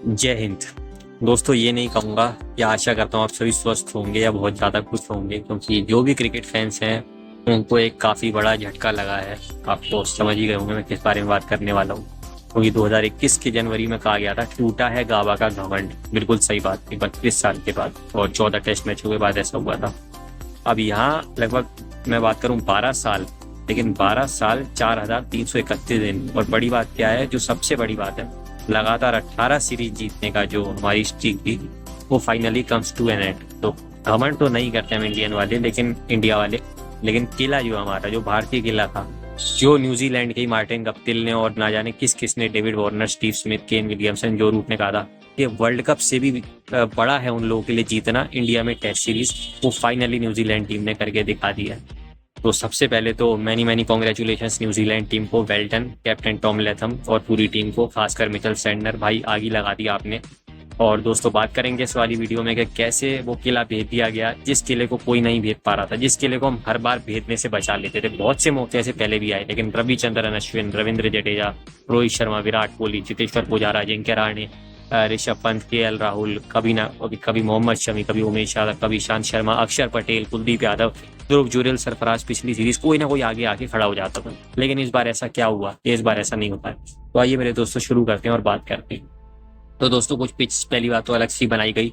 जय हिंद। दोस्तों, ये नहीं कहूँगा या आशा करता हूँ आप सभी स्वस्थ होंगे या बहुत ज़्यादा खुश होंगे, क्योंकि जो भी क्रिकेट फैंस हैं उनको एक काफ़ी बड़ा झटका लगा है। आप तो समझ ही गए होंगे मैं किस बारे में बात करने वाला हूँ, क्योंकि 2021 के जनवरी में कहा गया था टूटा है गाबा का घमंड। बिल्कुल सही बात थी, 32 साल के बाद और 14 टेस्ट मैचों के बाद ऐसा हुआ था। अब यहाँ लगभग मैं बात करूँ 12 साल, लेकिन 12 साल 4,331 दिन। और बड़ी बात क्या है, जो सबसे बड़ी बात है, लगातार 18 सीरीज जीतने का जो हमारी स्ट्रीक थी वो finally comes to an end. तो घमंड तो नहीं करते हम इंडियन वाले, लेकिन इंडिया वाले, लेकिन किला जो हमारा, जो भारतीय किला था, जो न्यूजीलैंड के मार्टिन गप्टिल ने और ना जाने किस किस ने, David Warner, Steve Smith, Kane Williamson, जो रूट ने कहा था कि वर्ल्ड कप से भी बड़ा है उन लोगों के लिए जीतना इंडिया में टेस्ट सीरीज, वो फाइनली न्यूजीलैंड टीम ने करके दिखा दिया। तो सबसे पहले तो many many congratulations New Zealand team को, well done captain Tom Latham और पूरी टीम को, खासकर मिचेल सैंटनर भाई, आग ही लगा दी आपने। और दोस्तों, बात करेंगे इस वाली वीडियो में कि कैसे वो किला भेज दिया गया, जिस किले को कोई नहीं भेज पा रहा था, जिस किले को हम हर बार भेजने से बचा लेते थे। बहुत से मौके ऐसे पहले भी आए, लेकिन रविचंद्रन अश्विन, रविंद्र जडेजा, रोहित शर्मा, विराट कोहली, चेतेश्वर पुजारा, अजिंक्य रहाणे, ऋषभ पंत, केएल राहुल, कभी मोहम्मद शमी, कभी उमेश यादव, कभी ईशांत शर्मा, अक्षर पटेल, कुलदीप यादव, ध्रुव जुरेल, सरफराज, पिछली सीरीज कोई ना कोई आगे आके खड़ा हो जाता था। लेकिन इस बार ऐसा क्या हुआ, इस बार ऐसा नहीं होता है। तो आइए मेरे दोस्तों शुरू करते हैं और बात करते हैं। तो दोस्तों, कुछ पिच पहली बात तो अलग सी बनाई गई।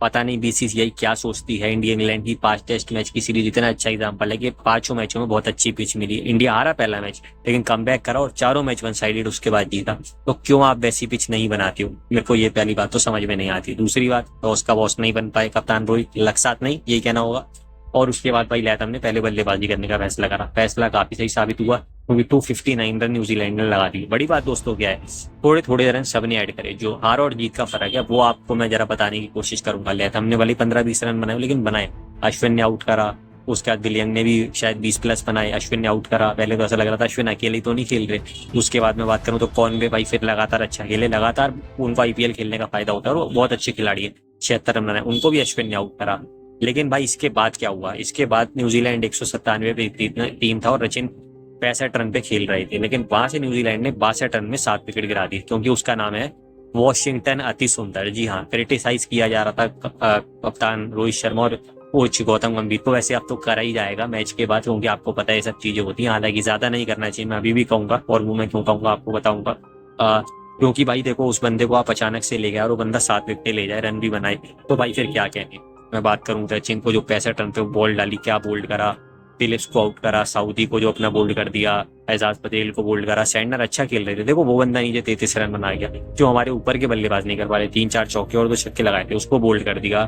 पता नहीं बीसीसीआई क्या सोचती है। इंडिया इंग्लैंड की 5 टेस्ट मैच की सीरीज इतना अच्छा एग्जांपल है कि 5 मैचों में बहुत अच्छी पिच मिली। इंडिया हारा पहला मैच, लेकिन कमबैक करा और चारों मैच वन साइडेड उसके बाद जीता। तो क्यों आप वैसी पिच नहीं बनाती हो, मेरे को ये पहली बात तो समझ में नहीं आती। दूसरी बात, टॉस का बॉस नहीं बन पाए कप्तान रोहित, लक्सात नहीं, यही कहना होगा। और उसके बाद भाई लैथम ने पहले बल्लेबाजी करने का फैसला करा, फैसला काफी सही साबित हुआ, क्योंकि 259 रन न्यूजीलैंड ने लगा दी। बड़ी बात दोस्तों क्या है, थोड़े थोड़े रन सबने ऐड करे। जो हार और जीत का फर्क है वो आपको मैं जरा बताने की कोशिश करूंगा। लैथम ने भले 15-20 रन बनाए, लेकिन बनाए। अश्विन ने आउट करा, उसके बाद विलियंग ने भी शायद 20 प्लस बनाए, अश्विन ने आउट करा। पहले तो ऐसा लग रहा था अश्विन अकेले तो नहीं खेल रहे। उसके बाद में बात करूं तो कॉनवे भाई फिर लगातार अच्छा खेले, लगातार उनको आईपीएल खेलने का फायदा होता है और वो बहुत अच्छे खिलाड़ी है। 76 रन बनाए, उनको भी अश्विन ने आउट करा। लेकिन भाई इसके बाद क्या हुआ, इसके बाद न्यूजीलैंड 197 पे टीम था और सचिन 65 रन पे खेल रहे थे, लेकिन वहां से न्यूजीलैंड ने 62 रन में 7 विकेट गिरा दी, क्योंकि उसका नाम है वॉशिंगटन अति सुंदर। जी हाँ, क्रिटिसाइज किया जा रहा था कप्तान रोहित शर्मा और कोच गौतम गंभीर को। वैसे अब तो करा ही जाएगा मैच के बाद, क्योंकि आपको पता है ये सब चीजें होती हैं। हालांकि ज्यादा नहीं करना चाहिए, मैं अभी भी कहूंगा, और वो मैं क्यों कहूंगा आपको बताऊंगा। क्योंकि भाई देखो, उस बंदे को आप अचानक से ले गए और वो बंदा 7 विकेट ले जाए, रन भी बनाए, तो भाई फिर क्या कहने। मैं बात करूं सचिन को जो 65 रन पे बॉल डाली, क्या बोल्ड करा। फिलिप्स को आउट करा, साउदी को जो अपना बोल्ड कर दिया, एजाज पटेल को बोल्ड करा। सैंटनर अच्छा खेल रहे थे, देखो वो बंदा नीचे 33 रन बना गया। जो हमारे ऊपर के बल्लेबाज नहीं कर पा रहे, 3-4 चौके और 2 छक्के लगाए थे, उसको बोल्ड कर दिया।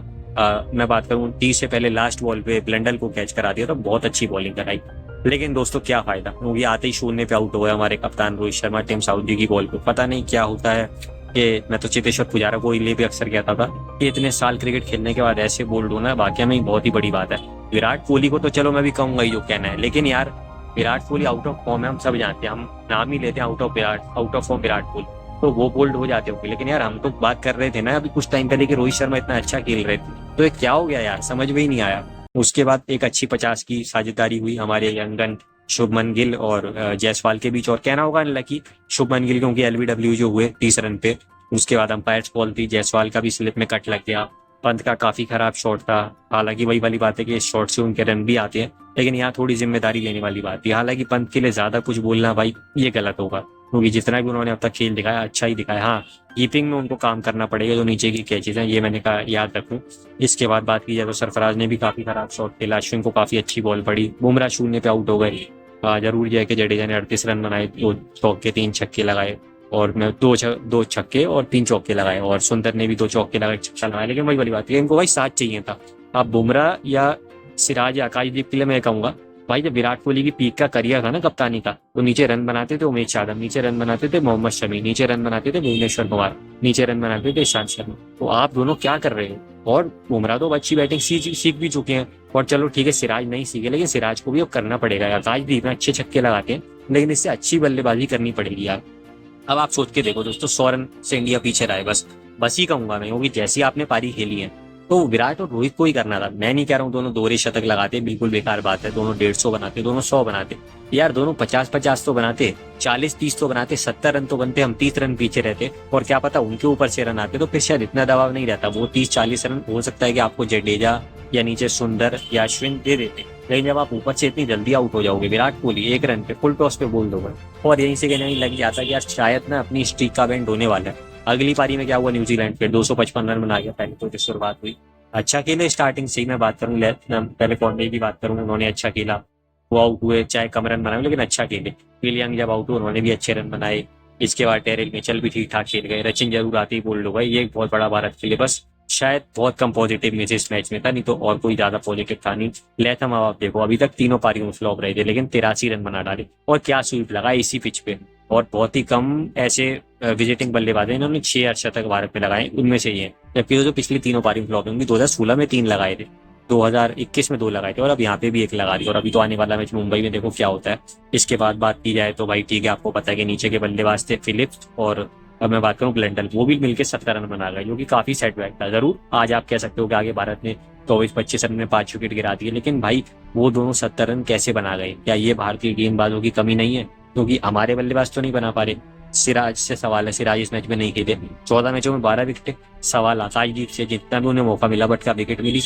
मैं बात करूं 30 से पहले लास्ट बॉल पे ब्लंडल को कैच करा दिया, तो बहुत अच्छी बॉलिंग कराई। लेकिन दोस्तों क्या फायदा, क्योंकि आते ही शून्य पे आउट हो गए हमारे कप्तान रोहित शर्मा। टीम साउदी की बॉल पे पता नहीं क्या होता है कि मैं तो चेतेश्वर पुजारा को ये भी अक्सर कहता था कि इतने साल क्रिकेट खेलने के बाद ऐसे बोल्ड होना वाकई में बहुत ही बड़ी बात है। विराट कोहली को तो चलो मैं भी कहूंगा ही जो कहना है, लेकिन यार Virat Kohli out of form है, हम सब जानते हैं। हम नाम ही लेते हैं out of form Virat Kohli, तो वो बोल्ड हो जाते होंगे। लेकिन यार हम तो बात कर रहे थे ना अभी कुछ टाइम पहले कि रोहित शर्मा इतना अच्छा खेल रहे थे, तो ये क्या हो गया यार, समझ में ही नहीं आया। उसके बाद एक अच्छी 50 की साझेदारी हुई हमारे यंगन शुभमन गिल और जायसवाल के बीच। और कहना होगा अनलकी शुभमन गिल, क्योंकि एलबीडब्ल्यू जो हुए 30 रन पे। उसके बाद अंपायर कॉल थी, जायसवाल का भी स्लिप में कट लग गया। पंत का काफी खराब शॉट था, हालांकि वही वाली बात है कि इस शॉट से उनके रन भी आते हैं, लेकिन यहाँ थोड़ी जिम्मेदारी लेने वाली बात थी। हालांकि पंत के लिए ज्यादा कुछ बोलना भाई ये गलत होगा, क्योंकि जितना भी उन्होंने अब तक खेल दिखाया अच्छा ही दिखाया। हाँ, कीपिंग में उनको काम करना पड़ेगा, जो नीचे की कैचेज हैं, ये मैंने कहा याद रखूं। इसके बाद बात की जाए तो सरफराज ने भी काफी खराब शॉट खेला, अश्विन को काफी अच्छी बॉल पड़ी, बुमराह शून्य पे आउट हो गए। जरूर यह है कि जडेजा ने 38 रन बनाए, 2 चौके 3 छक्के लगाए, और मैं 2 छक्के और 3 चौके लगाए, और सुंदर ने भी 2 चौके लगाए, छक्का लगाया। लेकिन वही बड़ी बात है, इनको भाई साथ चाहिए था। अब बुमराह या सिराज या आकाशदीप के लिए मैं कहूंगा भाई, जब विराट कोहली की पीक का करियर था ना कप्तानी का, तो नीचे रन बनाते थे उमेश यादव, नीचे रन बनाते थे मोहम्मद शमी, नीचे रन बनाते थे भुवनेश्वर कुमार, नीचे रन बनाते थे ईशांत शर्मा। तो आप दोनों क्या कर रहे हो। और बुमराह तो अच्छी बैटिंग सीख भी चुके हैं, और चलो ठीक है सिराज नहीं सीखे, लेकिन सिराज को भी अब करना पड़ेगा। आकाशदीप अच्छे छक्के लगाते हैं, लेकिन इससे अच्छी बल्लेबाजी करनी पड़ेगी यार। अब आप सोच के देखो दोस्तों, 100 रन से इंडिया पीछे रहा है, बस ही कहूंगा मैं, क्योंकि जैसी आपने पारी खेली है तो विराट और रोहित को ही करना था। मैं नहीं कह रहा हूँ दोनों दोहरे शतक लगाते, बिल्कुल बेकार बात है। दोनों 150 बनाते, दोनों 100 बनाते यार, दोनों 50-50 तो बनाते, 40-30 तो बनाते, 70 रन तो बनते, हम 30 रन पीछे रहते, और क्या पता उनके ऊपर से रन आते तो फिर शायद इतना दबाव नहीं रहता। वो 30-40 रन हो सकता है कि आपको जडेजा या नीचे सुंदर या अश्विन दे देते, लेकिन जब आप ऊपर से इतनी जल्दी आउट हो जाओगे, विराट कोहली 1 रन पे फुल टॉस पे बोल दोगे, और यहीं से कहने लग जाता कि यार शायद ना अपनी स्ट्रीक का बैंड होने वाला है। अगली पारी में क्या हुआ, न्यूजीलैंड पे 255 रन बना गया, पहले तो शुरुआत हुई। अच्छा खेले स्टार्टिंग से ही, मैं बात करूँ पहले कॉर्नर की बात करूँ, उन्होंने अच्छा खेला, वो आउट हुए, चाहे कम रन बनाए लेकिन अच्छा खेले। विल यंग जब आउट हुए उन्होंने भी अच्छे रन बनाए। इसके बाद टेरिल मिचेल भी ठीक ठाक खेल गए। रचिन जरूर आते ही बोल लो भाई, ये एक बहुत बड़ा भारत के लिए बस शायद बहुत कम पॉजिटिव में से इस मैच में था, नहीं तो और कोई ज्यादा पॉजिटिव था नहीं। लेथम अब आप देखो, अभी तक तीनों पारियों में फ्लॉप रहे थे, लेकिन 83 रन बना डाले, और क्या स्वीप लगा इसी पिच पे। और बहुत ही कम ऐसे विजिटिंग बल्लेबाज हैं इन्होंने 6 अर्धशतक भारत में लगाए, उनमें से ये है। जबकि जो पिछली तीनों पारी में फ्लॉप होंगी, 2016 में 3 लगाए थे, 2021 में 2 लगाए थे, और अब यहाँ पे भी 1 लगा दी। और अभी तो आने वाला मैच मुंबई में देखो क्या होता है। इसके बाद बात की जाए तो भाई ठीक है, आपको पता है कि नीचे के बल्लेबाज थे फिलिप्स, और अब मैं बात करूं ग्लेंडल, वो भी मिलकर 70 रन बना गए, जो कि काफी सेटबैक था। जरूर आज आप कह सकते हो कि आगे भारत ने 24-25 रन में 5 विकेट गिरा दिए, लेकिन भाई वो दोनों 70 रन कैसे बना गए? क्या ये भारतीय गेंदबाजों की कमी नहीं है? क्योंकि हमारे बल्लेबाज तो नहीं बना पा रहे। सिराज से सवाल है, सिराज इस मैच में नहीं खेले, 14 मैचों में 12 विकेट। सवाल आकाशदीप से जितना भी उन्हें मौका मिला बट का विकेट मिली।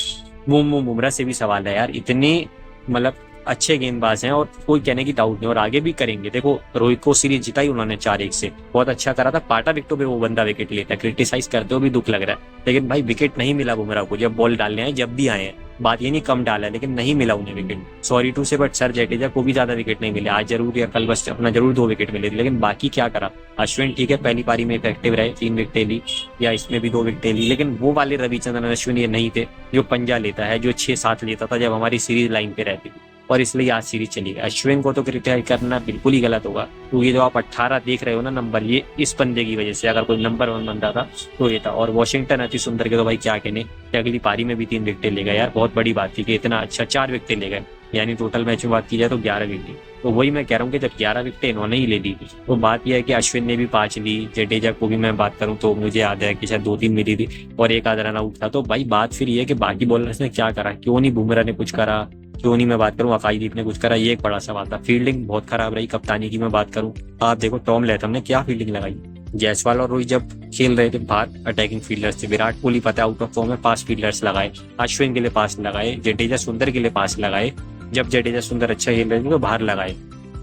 बुमराह से भी सवाल है यार, इतने मतलब अच्छे गेंदबाज हैं, और कोई कहने की डाउट नहीं, और आगे भी करेंगे। देखो रोहित को सीरीज जिताई उन्होंने 4-1 से, बहुत अच्छा करा था। पाटा विकेटों पे वो बंदा विकेट लेता है, क्रिटिसाइज करते हो भी दुख लग रहा है, लेकिन भाई विकेट नहीं मिला बुमराह को। जब बॉल डालने आए, जब भी आए हैं, बात ये नहीं कम डाला है, लेकिन नहीं मिला उन्हें विकेट। सॉरी टू से बट सर जडेजा को भी ज्यादा विकेट नहीं मिले आज, जरूर या कल बस अपना जरूर 2 विकेट मिले थे, लेकिन बाकी क्या करा। अश्विन ठीक है पहली पारी में इफेक्टिव रहे, 3 विकेटें ली, या इसमें भी 2 विकेटें ली, लेकिन वो वाले रविचंद्रन अश्विन ये नहीं थे जो पंजा लेता है, जो 6-7 लेता था जब हमारी सीरीज लाइन पे रहती थी, और इसलिए आज सीरीज चली गई। अश्विन को तो क्रिटिसाइज करना बिल्कुल ही गलत होगा, क्योंकि जो आप 18 देख रहे हो ना नंबर, ये इस बंदे की वजह से। अगर कोई नंबर 1 बंदा था तो ये था। और वॉशिंगटन अति सुंदर के तो भाई क्या कहने, अगली पारी में भी 3 विकेटें ले गए यार, बहुत बड़ी बात थी कि इतना अच्छा 4 विकेटें ले गए, यानी टोटल मैच में बात की जाए तो 11 विकेट। तो वही मैं कह रहा हूँ कि जब 11 विकेटें इन्होंने ही ले ली, तो बात यह है कि अश्विन ने भी 5 ली, जडेजा को भी मैं बात करूँ तो मुझे याद है कि शायद 2-3 मिली थी, और 1 आधा रन आउट था। तो भाई बात फिर ये है कि बाकी बॉलर्स ने क्या करा, क्यों नहीं बुमराह ने कुछ करा, क्यों नहीं मैं बात करूं आकाशदीप ने कुछ करा, ये एक बड़ा सवाल था। फील्डिंग बहुत खराब रही। कप्तानी की मैं बात करूं, आप देखो टॉम लेथम ने क्या फील्डिंग लगाई। जायसवाल और रोहित जब खेल रहे थे बाहर, अटैकिंग फील्डर्स थे। विराट कोहली पता है आउट ऑफ फॉर्म में, 5 फील्डर्स लगाए, अश्विन के लिए 5 लगाए, जडेजा सुंदर के लिए 5 लगाए, जब जडेजा सुंदर अच्छा खेल रहे थे तो बाहर लगाए।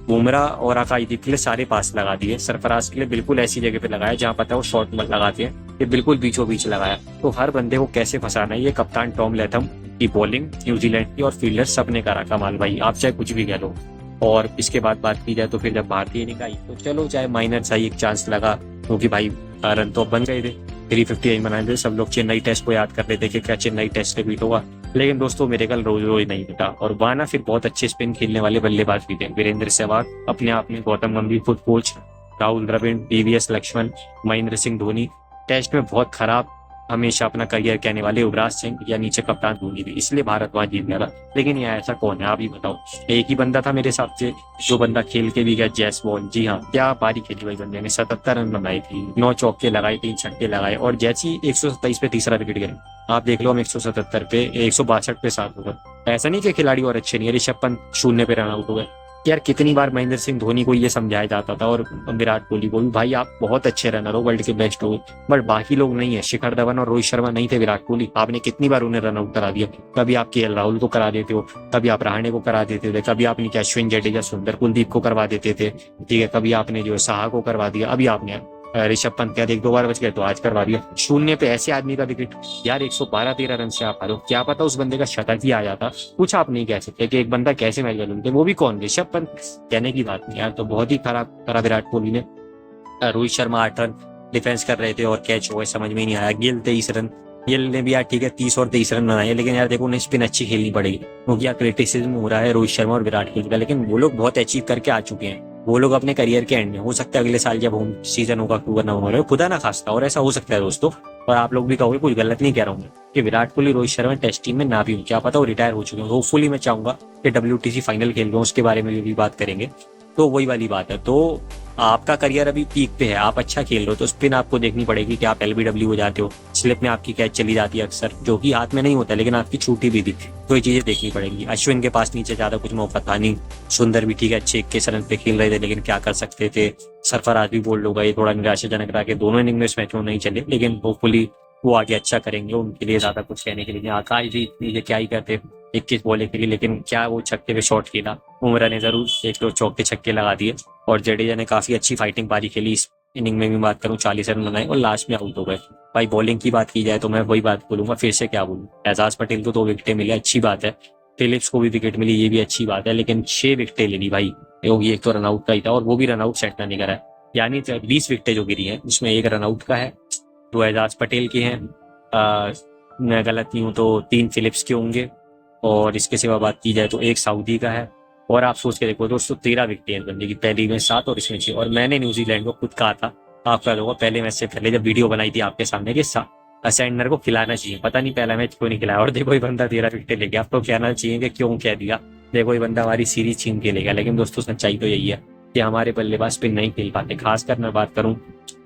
बुमराह और आकाशदीप के लिए सारे 5 लगा दिए। सरफराज के लिए बिल्कुल ऐसी जगह पे लगाया जहां पता है वो शॉर्ट मत लगाते हैं, ये बिल्कुल बीचों बीच लगाया। तो हर बंदे को कैसे फंसाना है, ये कप्तान टॉम लेथम की बॉलिंग, न्यूजीलैंड की और फील्डर सब ने करा कमाल भाई, आप चाहे कुछ भी कह लो। और इसके बाद बात की जाए तो फिर जब भारतीय निकाय, तो चलो चाहे माइनर सा एक चांस लगा, क्योंकि भाई रन तो बन गए थे, 350 बनाए थे। सब लोग चेन्नई टेस्ट को याद कर रहे थे कि क्या चेन्नई टेस्ट रिपीट होगा, लेकिन दोस्तों मेरे कल रोज रोज नहीं मिटा। और वहां ना फिर बहुत अच्छे स्पिन खेलने वाले बल्लेबाज भी थे। वीरेंद्र सहवाग अपने आप में, गौतम गंभीर खुद coach, Rahul Dravid, VVS Laxman, Mahendra Singh Dhoni, Test में बहुत खराब हमेशा अपना करियर कहने वाले युवराज सिंह, या नीचे कप्तान धोनी भी, इसलिए भारत वहां जीत गया था। लेकिन ये ऐसा कौन है आप ही बताओ। एक ही बंदा था मेरे हिसाब से जो बंदा खेल के भी गया, जैसवाल। जी हाँ, क्या पारी खेली भाई बंदे ने, 77 रन बनाई थी, 9 चौके लगाए, 3 छक्के लगाए, और जैसी 127 पे तीसरा विकेट गिरा। आप देख लो, हम 177 पे 162 पे 7 हो गए। ऐसा नहीं कि खिलाड़ी और अच्छे नहीं है, ऋषभ पंत 0 पे रन आउट हो गए। यार कितनी बार महेंद्र सिंह धोनी को ये समझाया जाता था, और विराट कोहली को भी, भाई आप बहुत अच्छे रनर हो, वर्ल्ड के बेस्ट हो, बट बाकी लोग नहीं है। शिखर धवन और रोहित शर्मा नहीं थे विराट कोहली, आपने कितनी बार उन्हें रन आउट करा दिया। कभी आप केएल राहुल को करा देते हो, कभी आप रहाणे को करा देते थे, कभी आपने क्या अश्विन, जडेजा, सुंदर, कुलदीप को करवा देते थे, ठीक है, कभी आपने जो साहा को करवा दिया, अभी आपने ऋषभ पंत क्या 1-2 बार बच गए तो आज करवा दिया। 0 पे ऐसे आदमी का विकेट यार, 112-13 रन से आप हारो, क्या पता उस बंदे का शतक ही आ जाता। कुछ आप नहीं कह सकते कि एक बंदा कैसे मैच बदलते, वो भी कौन, ऋषभ पंत, कहने की बात नहीं यार। तो बहुत ही खराब करा विराट कोहली ने। रोहित शर्मा 8 रन डिफेंस कर रहे थे और कैच हुए, समझ में नहीं आया। गिल 23 रन, गिल ने भी यार ठीक है 30 और 23 रन बनाए, लेकिन यार देखो उन्हें स्पिन अच्छी खेलनी पड़ेगी, क्योंकि यार क्रिटिसिज्म हो रहा है रोहित शर्मा और विराट कोहली का, लेकिन वो लोग बहुत अचीव करके आ चुके हैं। वो लोग अपने करियर के एंड में, हो सकता है अगले साल जब होम सीजन होगा अक्टूबर नवंबर में, खुदा ना खास्ता और ऐसा हो सकता है दोस्तों। और आप लोग भी कहोगे कुछ गलत नहीं कह रहा हूँ कि विराट कोहली, रोहित शर्मा टेस्ट टीम में ना भी हो, क्या पता वो रिटायर हो चुके हैं। होपफुली मैं चाहूंगा कि WTC फाइनल खेल रहे हो, उसके बारे में भी बात करेंगे। तो वही वाली बात है। तो आपका करियर अभी पीक पे है, आप अच्छा खेल रहे हो, तो स्पिन आपको देखनी पड़ेगी कि आप LBW हो जाते हो, स्लिप में आपकी कैच चली जाती है अक्सर, जो कि हाथ में नहीं होता लेकिन आपकी छूटी भी थी, तो ये चीजें देखनी पड़ेंगी। अश्विन के पास नीचे ज्यादा कुछ मौका था नहीं, सुंदर भी ठीक है अच्छे 21 रन पे खेल रहे थे, लेकिन क्या कर सकते थे। सरफराज भी बोल्ड होगा, ये थोड़ा निराशाजनक रहा कि दोनों इनिंग में इस मैच में नहीं चले, लेकिन होपफुली वो आगे अच्छा करेंगे, उनके लिए ज्यादा कुछ कहने के लिए नहीं। आकाश जी ये क्या ही करते 21 बॉले के लिए, लेकिन क्या वो छक्के पे शॉट खेला। उमरा ने जरूर एक दो चौके छक्के लगा दिए, और जडेजा ने काफी अच्छी फाइटिंग पारी खेली इस इनिंग में भी बात करूं, 40 रन बनाए और लास्ट में आउट हो गए। भाई बॉलिंग की बात की जाए तो मैं वही बात बोलूंगा, फिर से क्या बोलूं, एजाज पटेल को 2 विकेटें मिली, अच्छी बात है। फिलिप्स को भी विकेट मिली, ये भी अच्छी बात है, लेकिन 6 विकेटें ले ली भाई, क्योंकि एक तो रनआउट का ही था और वो भी रनआउट सेट नहीं करा है। यानी 20 विकेटें जो गिरी हैं उसमें एक रनआउट का है, 2 एजाज पटेल के हैं, मैं गलत नहीं हूँ तो 3 फिलिप्स के होंगे, और इसके सिवा बात की जाए तो एक सऊदी का है। और आप सोच के देखो दोस्तों, 13 विकेटें बनने की, पहली में 7 और इसमें 6। और मैंने न्यूजीलैंड को खुद कहा था, आपका लोगों पहले मैच से पहले जब वीडियो बनाई थी आपके सामने कि असेंडर को खिलाना चाहिए, पता नहीं पहला मैच क्यों नहीं खिलाया, और देखो ये बंदा 13 विकेटें ले गया। आपको कहना चाहिए कि क्यों कह दिया, देखो ये बंदा हमारी सीरीज छीन के ले गया। लेकिन दोस्तों सच्चाई तो यही है कि हमारे बल्लेबाज स्पिन नहीं खेल पाते, खासकर मैं बात करूं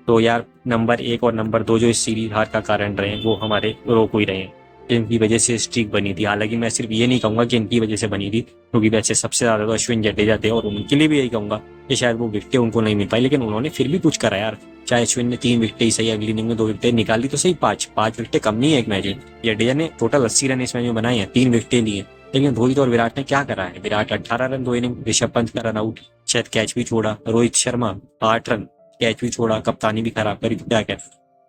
तो यार नंबर 1 और नंबर 2 जो इस सीरीज हार का कारण रहे हैं वो हमारे रोको ही रहे हैं, इनकी वजह से स्ट्रीक बनी थी। हालांकि मैं सिर्फ ये नहीं कहूंगा कि इनकी वजह से बनी थी, क्योंकि वैसे सबसे ज्यादा तो अश्विन जडेजा थे, और उनके लिए भी यही कहूंगा कि शायद वो विकेटें उनको नहीं मिल पाई, लेकिन उन्होंने फिर भी कुछ करा यार। चाहे अश्विन ने 3 विकेटें ही सही, अगली इनिंग में 2 विकेटें निकाली तो सही, 5 विकेटें कम नहीं है एक मैच में। जडेजा ने टोटल 80 रन इस मैच में बनाए हैं, 3 विकेटें लिए, लेकिन रोहित और विराट ने क्या करा है। विराट 18 रन 2 इनिंग, ऋषभ पंत का रन आउट, शायद कैच भी छोड़ा, रोहित शर्मा 8 रन, कैच भी छोड़ा, कप्तानी भी खराब करी, क्या क्या।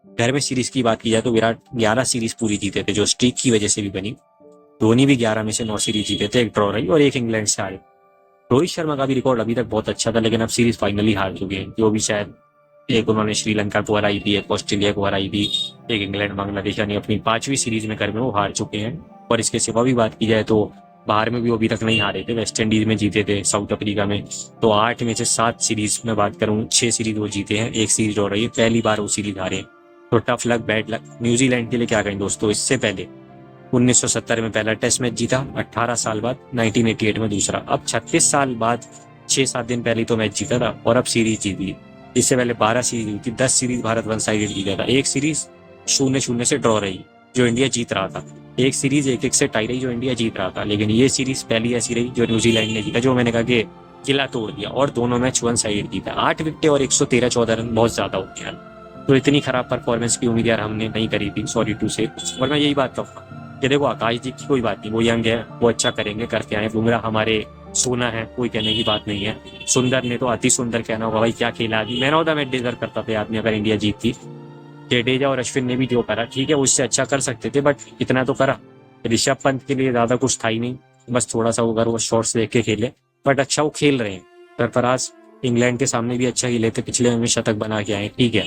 घर में सीरीज की बात की जाए तो विराट 11 सीरीज पूरी जीते थे, जो स्ट्रीक की वजह से भी बनी। धोनी भी 11 में से 9 सीरीज जीते थे, एक ड्रॉ रही और एक इंग्लैंड से हारे। रोहित शर्मा का भी रिकॉर्ड अभी तक बहुत अच्छा था, लेकिन अब सीरीज फाइनली हार चुके हैं, जो भी शायद एक उन्होंने श्रीलंका को हराई थी, एक ऑस्ट्रेलिया को हराई थी, एक इंग्लैंड बांग्लादेश, यानी अपनी 5वीं सीरीज में घर में वो हार चुके हैं। और इसके सिवा भी बात की जाए तो बाहर में भी वो अभी तक नहीं हारे थे, वेस्ट इंडीज में जीते थे, साउथ अफ्रीका में, तो 8 में से 7 सीरीज में बात करूं 6 सीरीज वो जीते हैं, एक सीरीज हो रही है, पहली बार वो सीरीज हारे। तो tough luck bad luck New Zealand के लिए क्या कहें दोस्तों। इससे पहले 1970 में पहला टेस्ट मैच जीता, 18 साल बाद 1988 में दूसरा, अब 36 साल बाद 6-7 दिन पहले तो मैच जीता था, और अब सीरीज जीत ली। इससे पहले 12 सीरीज हुई थी, 10 सीरीज भारत 1 साइडेड जीता था, एक सीरीज 0-0 से ड्रॉ रही जो इंडिया जीत रहा था, एक सीरीज 1-1 से टाई रही जो इंडिया जीत रहा था। लेकिन ये सीरीज पहली ऐसी रही जो न्यूजीलैंड ने जीता, जो मैंने कहा कि किला तोड़ दिया, और दोनों मैच 1 साइडेड जीता। 8 विकेटें और 113-14 रन बहुत ज्यादा होते हैं, तो इतनी खराब परफॉर्मेंस की उम्मीद यार हमने नहीं करी थी, सॉरी टू से। और मैं यही बात कहूँगा कि देखो आकाश जी की कोई बात नहीं, वो यंग है, वो अच्छा करेंगे, करके आए। बुमराह हमारे सोना है, कोई कहने की बात नहीं है। सुंदर ने तो अति सुंदर कहना होगा, भाई क्या खेला आदमी, man of the match deserve करता था आदमी अगर इंडिया जीतती। जडेजा और अश्विन ने भी जो करा ठीक है, उससे अच्छा कर सकते थे, बट इतना तो करा। ऋषभ पंत के लिए ज्यादा कुछ था ही नहीं, बस थोड़ा सा अगर वो शॉट्स देख के खेले, बट अच्छा वो खेल रहे हैं। सरफराज इंग्लैंड के सामने भी अच्छा खेले थे, पिछले में शतक बना के आए, ठीक है।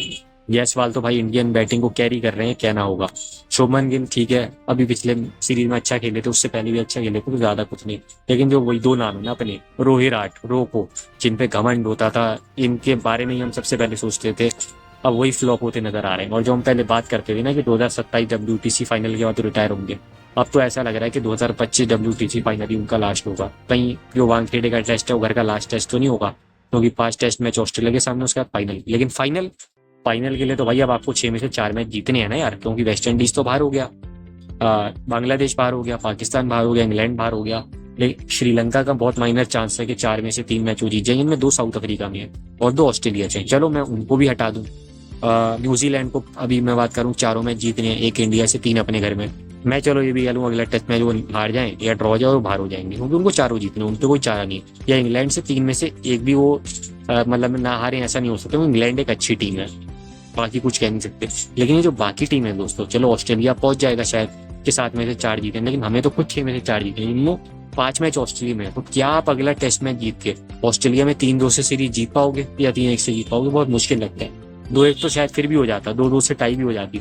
जायसवाल तो भाई इंडियन बैटिंग को कैरी कर रहे हैं, कहना होगा। शुभमन गिल ठीक है, अभी पिछले सीरीज में अच्छा खेले थे, उससे पहले भी अच्छा खेले थे, तो ज्यादा कुछ नहीं। लेकिन जो वही 2 नाम है ना अपने, रोहिराट रोको, जिन पे घमंड होता था, इनके बारे में ही हम सबसे पहले सोचते थे, अब वही फ्लॉप होते नजर आ रहे हैं। और जो हम पहले बात करते थे ना कि 2027 WTC फाइनल के बाद तो रिटायर होंगे, अब तो ऐसा लग रहा है कि 2025 WTC फाइनली उनका लास्ट होगा। कहीं जो वानखेड़े का टेस्ट है वो घर का लास्ट टेस्ट तो नहीं होगा, क्योंकि 5 टेस्ट मैच ऑस्ट्रेलिया के सामने, उसके बाद फाइनल। लेकिन फाइनल के लिए तो भाई अब आपको 6 में से 4 मैच जीतने हैं ना यार, क्योंकि वेस्ट इंडीज तो बाहर हो गया, बांग्लादेश बाहर हो गया, पाकिस्तान बाहर हो गया, इंग्लैंड बाहर हो गया। लेकिन श्रीलंका का बहुत माइनर चांस है कि 4 में से 3 मैच वो जीत जाएंगे, इनमें 2 साउथ अफ्रीका में है और 2 ऑस्ट्रेलिया से। चलो मैं उनको भी हटा दूं। न्यूजीलैंड को अभी मैं बात करूं 4 मैच जीतने हैं, 1 इंडिया से, 3 अपने घर में। मैं चलो ये भी कह लूँ अगला टेस्ट मैच वो हार जाए या ड्रॉ जाए और बाहर हो जाएंगे, क्योंकि उनको 4 जीतने, उनको कोई चारा नहीं। या इंग्लैंड से 3 में से एक भी वो मतलब ना हारे, ऐसा नहीं हो सकता, क्योंकि इंग्लैंड एक अच्छी टीम है, बाकी कुछ कह नहीं सकते। लेकिन ये जो बाकी टीम है दोस्तों, चलो ऑस्ट्रेलिया पहुंच जाएगा शायद कि 7 में से 4 जीते, लेकिन हमें तो खुद 6 में से 4 जीते, इनमें 5 मैच ऑस्ट्रेलिया में है। तो क्या आप अगला टेस्ट मैच जीत के ऑस्ट्रेलिया में 3-2 से सीरीज जीत पाओगे या 3-1 से जीत पाओगे? बहुत मुश्किल लगता है। 2-1 तो शायद फिर भी हो जाता, 2-2 से टाई भी हो जाती,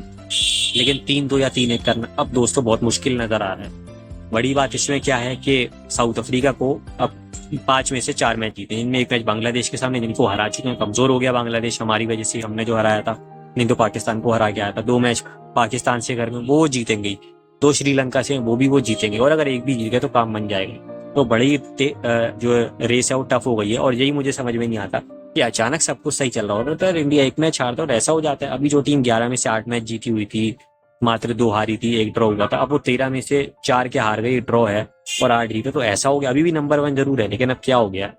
लेकिन 3-2 या 3-1 करना अब दोस्तों बहुत मुश्किल नजर आ रहा है। बड़ी बात इसमें क्या है कि साउथ अफ्रीका को अब 5 में से 4 मैच जीते, इनमें एक मैच बांग्लादेश के सामने, जिनको हरा चुके हैं, कमजोर हो गया बांग्लादेश हमारी वजह से, हमने जो हराया था, नहीं तो पाकिस्तान को हरा के आया था। 2 मैच पाकिस्तान से घर में वो जीतेंगे, 2 श्रीलंका से वो भी वो जीतेंगे, और अगर एक भी जीत गए तो काम बन जाएगा। तो बड़ी जो रेस है वो टफ हो गई है, और यही मुझे समझ में नहीं आता कि अचानक सब कुछ सही चल रहा होता है, इंडिया 1 मैच हारता और ऐसा हो जाता है। अभी जो टीम 11 में से 8 मैच जीती हुई थी, मात्र 2 हारी थी, 1 ड्रॉ हुआ था। अब वो 13 में से 4 के हार गई, ड्रॉ है, और 8 जीते। तो ऐसा हो गया, अभी भी नंबर 1 जरूर है, लेकिन अब क्या हो गया।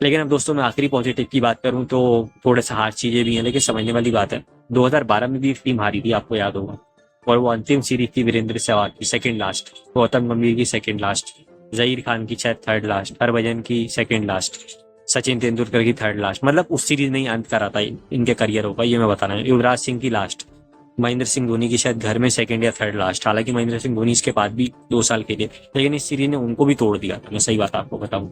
लेकिन अब दोस्तों मैं आखिरी पॉजिटिव की बात करूं तो थोड़ा सा हार्ड चीजें भी हैं, लेकिन समझने वाली बात है। 2012 में भी एक टीम हारी थी, आपको याद होगा, और वो अंतिम सीरीज थी वीरेंद्र सहवाग की सेकंड लास्ट, गौतम गंभीर की सेकंड लास्ट, जहीर खान की शायद थर्ड लास्ट, हरभजन की सेकंड लास्ट, सचिन तेंदुलकर की थर्ड लास्ट। मतलब उस सीरीज में ही अंत करा था इनके करियर का, ये मैं बताना है। युवराज सिंह की लास्ट, महेंद्र सिंह धोनी की शायद घर में सेकंड या थर्ड लास्ट। हालांकि महेंद्र सिंह धोनी इसके बाद भी 2 साल के लिए, लेकिन इस सीरीज ने उनको भी तोड़ दिया था, मैं सही बात आपको बताऊं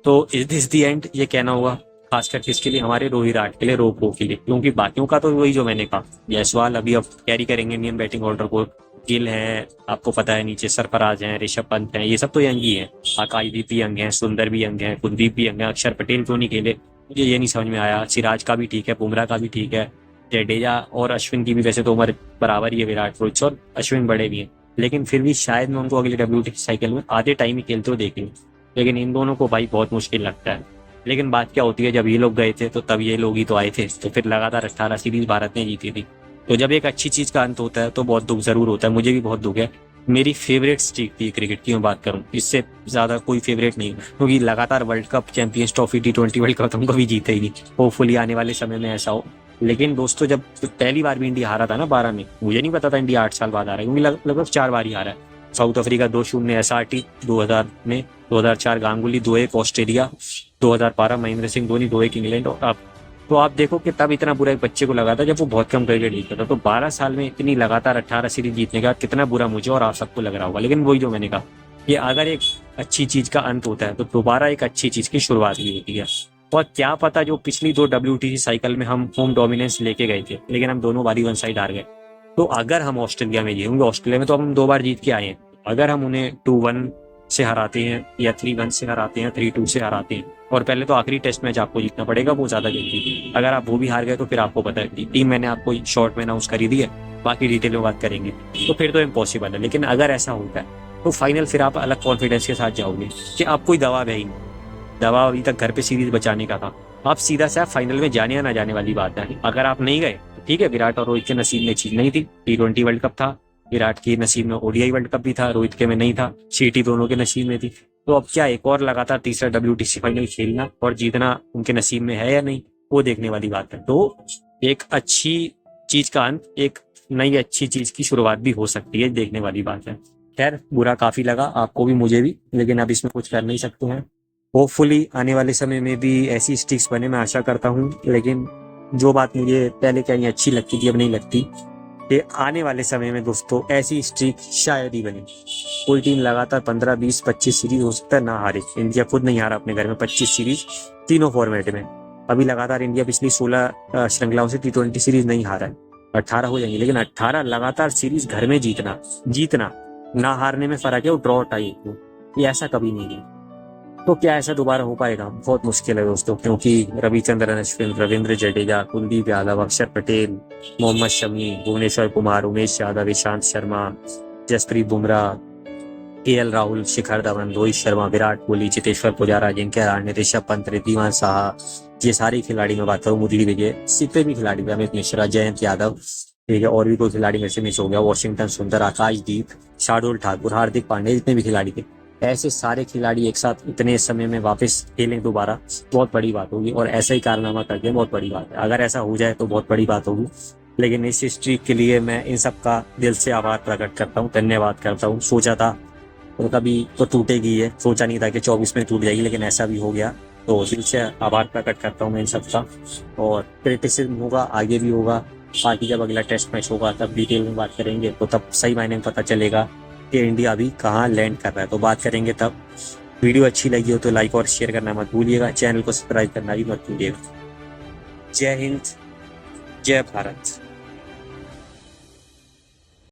तो। इज दिस दी एंड, ये कहना हुआ खासकर किसके लिए, हमारे रोहित विराट के लिए, रोको के लिए। क्योंकि बाकियों का तो वही जो मैंने कहा, जायसवाल अभी अब कैरी करेंगे इंडियन बैटिंग ऑर्डर को। गिल है, आपको पता है, नीचे सरफराज हैं, ऋषभ पंत हैं, ये सब तो यंग ही हैं। आकाशदीप भी यंग हैं, सुंदर भी यंग हैं, कुलदीप भी यंग है। अक्षर पटेल क्यों नहीं खेले, मुझे ये नहीं समझ में आया। सिराज का भी ठीक है, बुमराह का भी ठीक है, जडेजा और अश्विन की भी वैसे तो उम्र बराबर ही है विराट रोहित से, और अश्विन बड़े भी हैं। लेकिन फिर भी शायद मैं उनको अगले WT साइकिल में आधे टाइम ही खेलते हुए देख लूँ। लेकिन इन दोनों को भाई बहुत मुश्किल लगता है। लेकिन बात क्या होती है, जब ये लोग गए थे तो तब ये लोग ही तो आए थे, तो फिर लगातार 18 सीरीज भारत ने जीती थी। तो जब एक अच्छी चीज का अंत होता है तो बहुत दुख जरूर होता है, मुझे भी बहुत दुख है। मेरी फेवरेट स्ट्रीक थी क्रिकेट की, मैं बात करूं, इससे ज्यादा कोई फेवरेट नहीं, क्योंकि लगातार world cup, champions trophy, T20 world cup तुम कभी जीते ही नहीं। होपफुली आने वाले समय में ऐसा हो। लेकिन दोस्तों जब पहली बार भी इंडिया हारा था ना 12 में, मुझे नहीं पता था इंडिया 8 साल बाद आ रहा है, क्योंकि लगभग 4 बार ही हारा है। साउथ अफ्रीका 2-0 SRT 2000 में, 2004 गांगुली 2-1 ऑस्ट्रेलिया, 2012 महेंद्र सिंह धोनी 2-1 इंग्लैंड। और अब तो आप देखो कि तब इतना बुरा एक बच्चे को लगा था जब वो बहुत कम क्रिकेट जीतता था। तो 12 साल में इतनी लगातार 18 सीरीज जीतने के बाद कितना बुरा मुझे और आप सबको लग रहा होगा। लेकिन वही जो मैंने कहा, कि अगर एक अच्छी चीज का अंत होता है तो दोबारा एक अच्छी चीज की शुरुआत भी होती है। और क्या पता जो पिछली 2 WTC साइकिल में हम होम डोमिनेंस लेके गए थे, लेकिन हम दोनों बारी 1 साइड हार गए। तो अगर हम ऑस्ट्रेलिया में जीतेंगे, ऑस्ट्रेलिया में तो हम 2 बार जीत के आए हैं, अगर हम उन्हें 2-1 से हराते हैं या 3-1 से हराते हैं, 3-2 से हराते हैं, और पहले तो आखिरी टेस्ट मैच आपको जीतना पड़ेगा, वो ज्यादा जल्दी। अगर आप वो भी हार गए तो फिर आपको पता है टीम मैंने आपको शॉर्ट में अनाउंस करी दी है, बाकी डिटेल में बात करेंगे, तो फिर तो इम्पॉसिबल है। लेकिन अगर ऐसा होता है तो फाइनल फिर आप अलग कॉन्फिडेंस के साथ जाओगे कि आप कोई दबाव है ही नहीं। दबाव अभी तक घर पे सीरीज बचाने का था, आप सीधा सा फाइनल में जाने या ना जाने वाली बात है। अगर आप नहीं गए तो ठीक है, विराट और रोहित के नसीब में चीज नहीं थी। T20 वर्ल्ड कप था, विराट के नसीब में ODI वर्ल्ड कप भी था, रोहित के में नहीं था, CT दोनों के नसीब में थी। तो अब क्या एक और लगातार तीसरा WTC फाइनल खेलना और जीतना उनके नसीब में है या नहीं, वो देखने वाली बात है। तो एक अच्छी चीज का अंत एक नई अच्छी चीज की शुरुआत भी हो सकती है, देखने वाली बात है। खैर बुरा काफी लगा आपको भी मुझे भी, लेकिन अब इसमें कुछ कर नहीं सकते हैं। होपफुली आने वाले समय में भी ऐसी स्टिक्स बने, मैं आशा करता हूँ। लेकिन जो बात मुझे पहले कहीं अच्छी लगती थी अब नहीं लगती, कि आने वाले समय में दोस्तों ऐसी स्ट्रीक शायद ही बने। कोई टीम लगातार 15, 20, 25 सीरीज हो सकता है ना हारे। इंडिया खुद नहीं हारा अपने घर में 25 सीरीज तीनों फॉर्मेट में। अभी लगातार इंडिया पिछली 16 श्रृंखलाओं से T20 सीरीज नहीं हारा है। 18 हो जाएंगे, लेकिन 18 लगातार सीरीज घर में जीतना ना हारने में फर्क है, वो ड्रॉ टाई, ये ऐसा कभी नहीं है। तो क्या ऐसा दोबारा हो पाएगा? बहुत मुश्किल है दोस्तों, क्योंकि रविचंद्रन अश्विन, रविंद्र जडेजा, कुलदीप यादव, अक्षर पटेल, मोहम्मद शमी, भुवनेश्वर कुमार, उमेश यादव, ईशांत शर्मा, जसप्रीत बुमराह, KL राहुल, शिखर धवन, रोहित शर्मा, विराट कोहली, चेतेश्वर पुजारा, अजिंक्य रहाणे, ऋषभ पंत, रिद्धिमान साहा, ये सारे खिलाड़ी में बात करूँ, मुरली विजय, जितने भी खिलाड़ी, अमित मिश्रा, जयंत यादव, ठीक है, और भी कोई खिलाड़ी में से मिस हो गया, वॉशिंगटन सुंदर, आकाशदीप, शार्दुल ठाकुर, हार्दिक पांड्या, जितने भी खिलाड़ी थे, ऐसे सारे खिलाड़ी एक साथ इतने समय में वापस खेलें दोबारा, बहुत बड़ी बात होगी। और ऐसा ही कारनामा करके बहुत बड़ी बात है। अगर ऐसा हो जाए तो बहुत बड़ी बात होगी। लेकिन इस स्ट्रीक के लिए मैं इन सब का दिल से आभार प्रकट करता हूँ, धन्यवाद करता हूँ। सोचा था तो कभी तो टूटेगी है, सोचा नहीं था कि 24 में टूट जाएगी, लेकिन ऐसा भी हो गया। तो दिल से आभार प्रकट करता हूँ मैं इन सब का। और क्रिटिसिज्म होगा, आगे भी होगा, बाकी जब अगला टेस्ट मैच होगा तब डिटेल में बात करेंगे, तो तब सही मायने में पता चलेगा कि इंडिया अभी कहाँ लैंड कर रहा है, तो बात करेंगे तब। वीडियो अच्छी लगी हो तो लाइक और शेयर करना मत भूलिएगा, चैनल को सब्सक्राइब करना भी मत भूलिएगा। जय हिंद, जय भारत।